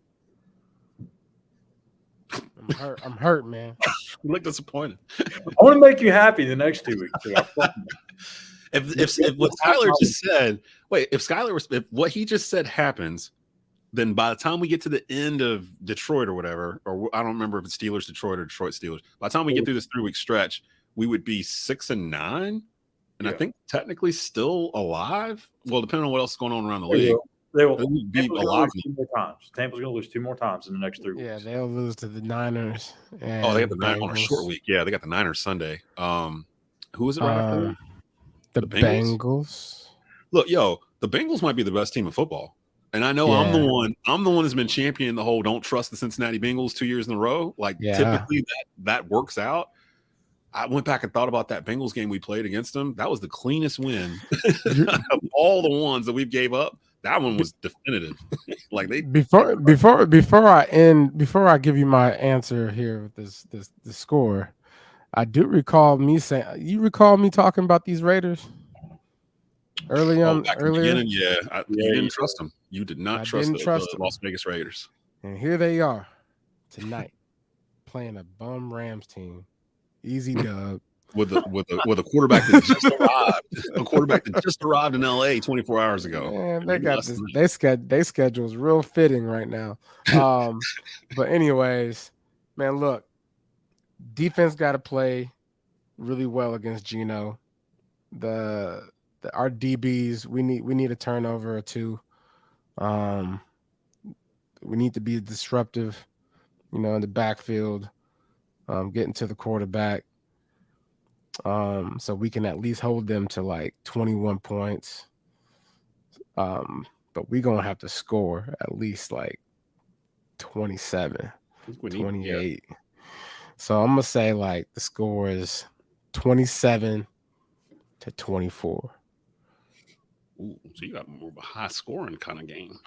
I'm hurt, man. You look disappointed. I want to make you happy the next 2 weeks. If what Schuyler just said, if what he just said happens, then by the time we get to the end of Detroit or whatever, or I don't remember if it's Steelers, Detroit, or Detroit Steelers, by the time we get through this 3-week stretch, we would be 6-9, and I think technically still alive. Well, depending on what else is going on around the league. They will be alive 2 more times. Tampa's going to lose 2 more times in the next 3 weeks. Yeah, they'll lose to the Niners. They got the Niners on a short week. Yeah, they got the Niners Sunday. Who is it right after that? The Bengals. Look, the Bengals might be the best team in football. And I know I'm the one that's been championing the whole don't trust the Cincinnati Bengals 2 years in a row. Like typically that works out. I went back and thought about that Bengals game we played against them. That was the cleanest win of all the ones that we gave up. That one was definitive. Like before I give you my answer here with the score, I do recall me saying, you recall me talking about these Raiders earlier. You didn't trust them. You did not trust the Las Vegas Raiders. And here they are tonight playing a bum Rams team. Easy dub. with a quarterback that just arrived. A quarterback that just arrived in LA 24 hours ago. Man, they got this. They schedule's real fitting right now. But anyways, man, look, defense got to play really well against Geno. Our DBs, we need a turnover or two. We need to be disruptive, in the backfield, getting to the quarterback. So we can at least hold them to like 21 points. But we're going to have to score at least like 27, 28. So I'm going to say like the score is 27-24. Ooh, so you got more of a high scoring kind of game.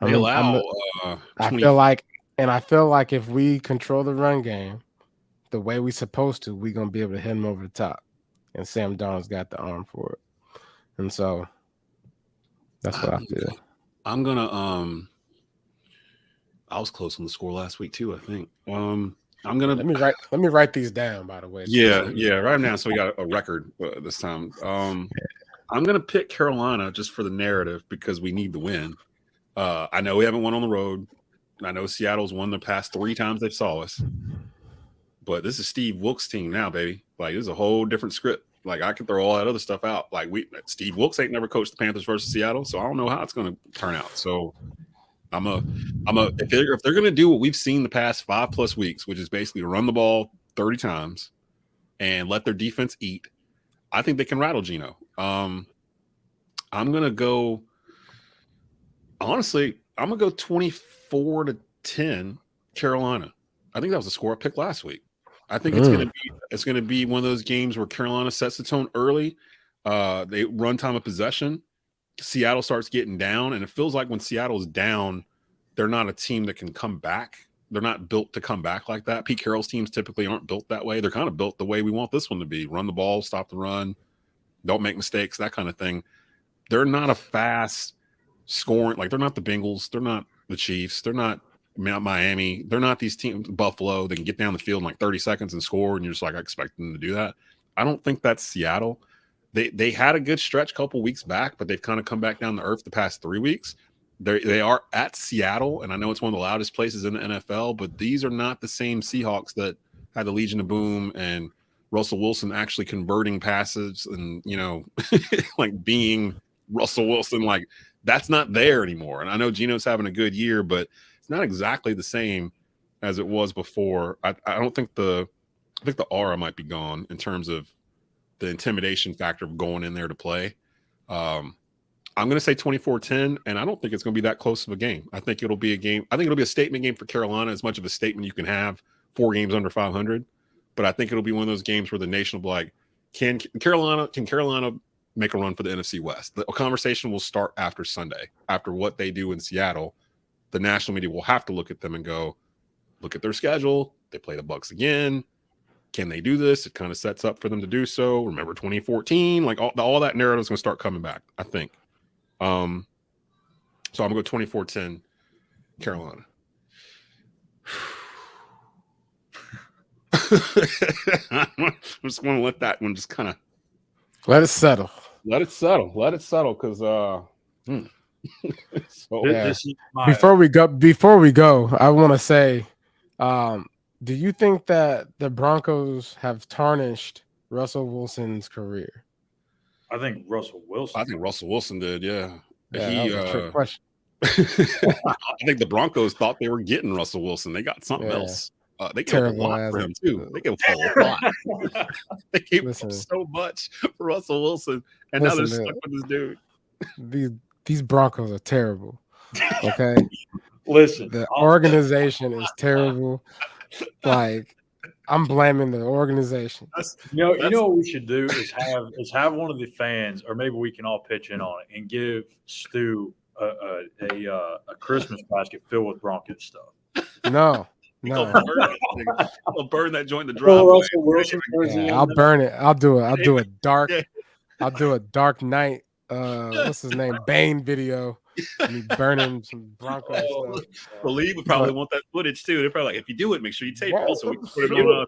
They allow. I feel like if we control the run game the way we're supposed to, we're gonna be able to hit him over the top. And Sam Darnold's got the arm for it, and so that's what I feel. I'm gonna. I was close on the score last week too. I think. I'm gonna let me write these down. By the way. Yeah, write them down so we got a record this time. I'm gonna pick Carolina just for the narrative because we need the win. I know we haven't won on the road. I know Seattle's won the past 3 times they saw us. But this is Steve Wilkes' team now, baby. Like, this is a whole different script. Like, I can throw all that other stuff out. Like, Steve Wilkes ain't never coached the Panthers versus Seattle, so I don't know how it's going to turn out. So if they're going to do what we've seen the past 5+ weeks, which is basically run the ball 30 times and let their defense eat, I think they can rattle Geno. I'm going to go. Honestly, I'm gonna go 24-10 Carolina. I think that was the score I picked last week. I think it's gonna be one of those games where Carolina sets the tone early. They run time of possession. Seattle starts getting down, and it feels like when Seattle's down, they're not a team that can come back. They're not built to come back like that. Pete Carroll's teams typically aren't built that way. They're kind of built the way we want this one to be: run the ball, stop the run, don't make mistakes, that kind of thing. They're not a fast scoring, like they're not the Bengals, they're not the Chiefs, they're not Miami, they're not these teams, Buffalo, they can get down the field in like 30 seconds and score, and you're just like, I expect them to do that. I don't think that's Seattle. They had a good stretch a couple weeks back, but they've kind of come back down to earth the past 3 weeks. They are at Seattle, and I know it's one of the loudest places in the NFL, but these are not the same Seahawks that had the Legion of Boom and Russell Wilson actually converting passes and, like being Russell Wilson. Like, that's not there anymore. And I know Geno's having a good year, but it's not exactly the same as it was before. I think the aura might be gone in terms of the intimidation factor of going in there to play. I'm going to say 24-10, and I don't think it's going to be that close of a game. I think it'll be a game. I think it'll be a statement game for Carolina, as much of a statement you can have 4 games under 500. But I think it'll be one of those games where the nation will be like, can Carolina make a run for the NFC West? The conversation will start after Sunday. After what they do in Seattle, the national media will have to look at them and go, look at their schedule. They play the Bucs again. Can they do this? It kind of sets up for them to do so. Remember 2014? Like all that narrative is going to start coming back, I think. So I'm going to go 24-10 Carolina. I'm just going to let that one just kind of let it settle. Let it settle because so, yeah. Before we go, I want to say, do you think that the Broncos have tarnished Russell Wilson's career? I think Russell Wilson did, yeah. That was a trick question. I think the Broncos thought they were getting Russell Wilson. They got something else. They gave a lot for him too. They gave a lot. They gave up so much for Russell Wilson, and now they're stuck with this dude. These Broncos are terrible. Okay, listen, the organization is terrible. Like, I'm blaming the organization. You know what we should do is have one of the fans, or maybe we can all pitch in on it and give Stu a Christmas basket filled with Broncos stuff. No. I'll burn that joint in the driveway. Yeah, I'll burn it. I'll do a dark Knight. What's his name? Bane video. me burning some Broncos stuff. Bleav would probably want that footage too. They're probably like, if you do it, make sure you tape it so we can put it It on.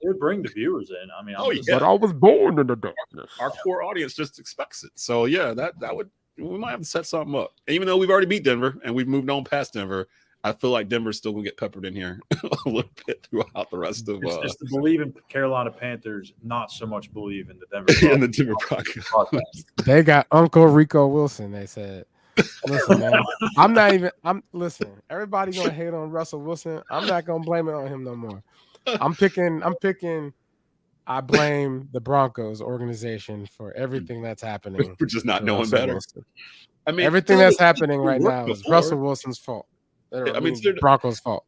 would bring the viewers in. I mean, But I was born in the darkness. Our core audience just expects it. So yeah, that would, we might have to set something up. Even though we've already beat Denver and we've moved on past Denver, I feel like Denver's still gonna get peppered in here a little bit throughout the rest of. It's the Bleav in Carolina Panthers, not so much Bleav in the Denver. in the Denver podcast. They got Uncle Rico Wilson. They said, "Listen, man, listen. Everybody gonna hate on Russell Wilson. I'm not gonna blame it on him no more. I'm picking. I blame the Broncos organization for everything that's happening. We're just not knowing Russell better. Wilson. I mean, Everything that's happening right now is Russell Wilson's fault. I mean, it's Broncos' fault.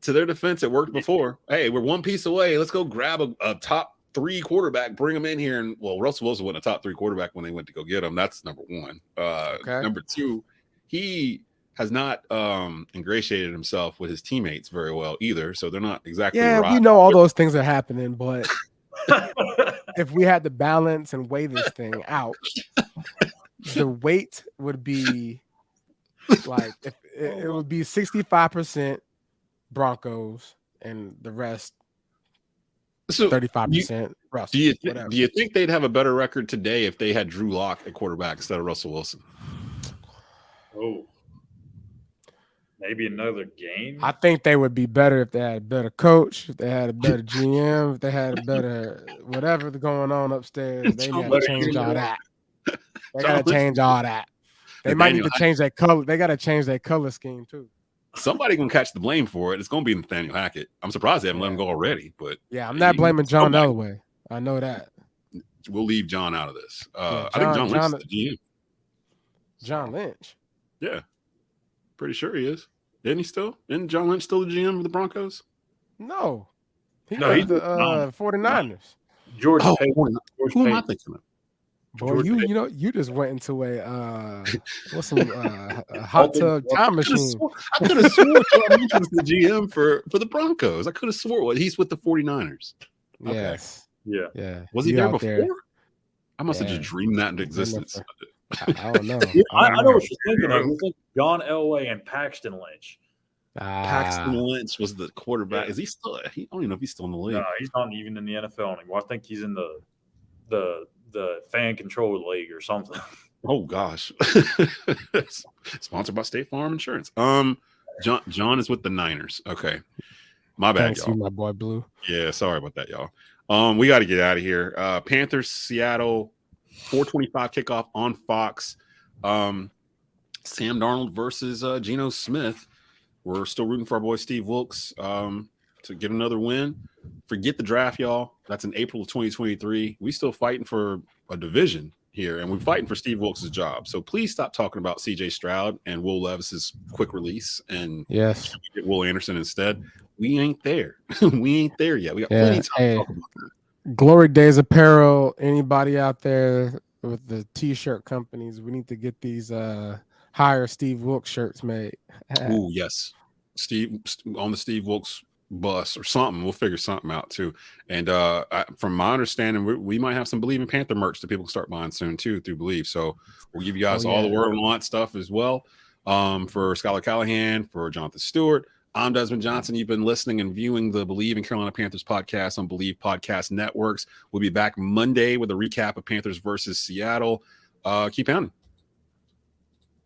To their defense, it worked before. Hey, we're one piece away. Let's go grab a top 3 quarterback, bring him in here. And well, Russell Wilson wasn't a top 3 quarterback when they went to go get him. That's number one. Number two, he has not ingratiated himself with his teammates very well either. So they're not exactly. Yeah, we know all those things are happening, but if we had to balance and weigh this thing out, the weight would be like it would be 65% Broncos and the rest 35% Russell. Do you think they'd have a better record today if they had Drew Lock at quarterback instead of Russell Wilson? Oh, maybe another game. I think they would be better if they had a better coach, if they had a better GM, if they had a better whatever's going on upstairs. They got to change all that. They got to change all that. They might need to change their color. They got to change their color scheme too. Somebody gonna catch the blame for it. It's gonna be Nathaniel Hackett. I'm surprised they haven't let him go already. But yeah, I'm not blaming John Elway. I know that. We'll leave John out of this. Yeah, I think John Lynch is the GM. John Lynch. Yeah, pretty sure he is. Isn't he still? Isn't John Lynch still the GM of the Broncos? No, he's No, the 49ers. George Oh, Payton. who am I thinking of? Boy, you just went into a hot tub time machine. I could have sworn John Lynch was the GM for the Broncos. I could have sworn he's with the 49ers. Okay. Yes. Yeah. Was he there before? There. I must have just dreamed that into existence. I don't know. I know what you're thinking of. You're thinking John Elway and Paxton Lynch. Paxton Lynch was the quarterback. Is he still? I don't even know if he's still in the league. No, he's not even in the NFL anymore. I think he's in the fan control league or something. Oh gosh. Sponsored by State Farm Insurance. John is with the Niners. Okay. My bad, Thanks, y'all. my boy Blue. Yeah, sorry about that, y'all. We got to get out of here. Panthers, Seattle, 4:25 kickoff on Fox. Sam Darnold versus Geno Smith. We're still rooting for our boy Steve Wilkes to get another win. Forget the draft, y'all. That's in April of 2023. We still fighting for a division here, and we're fighting for Steve Wilkes' job. So please stop talking about C.J. Stroud and Will Levis's quick release and yes, get Will Anderson instead. We ain't there. We ain't there yet. We got plenty of time to talk about that. Glory Days Apparel. Anybody out there with the T-shirt companies? We need to get these hire Steve Wilkes shirts made. Oh yes, Steve on the Steve Wilkes bus or something. We'll figure something out too. And from my understanding, we might have some Bleav in Panther merch that people can start buying soon too through Bleav. So we'll give you guys all the word on that stuff as well. For Schuyler Callihan, for Jonathan Stewart, I'm Desmond Johnson. You've been listening and viewing the Bleav in Carolina Panthers podcast on Bleav Podcast Networks. We'll be back Monday with a recap of Panthers versus Seattle. Keep pounding.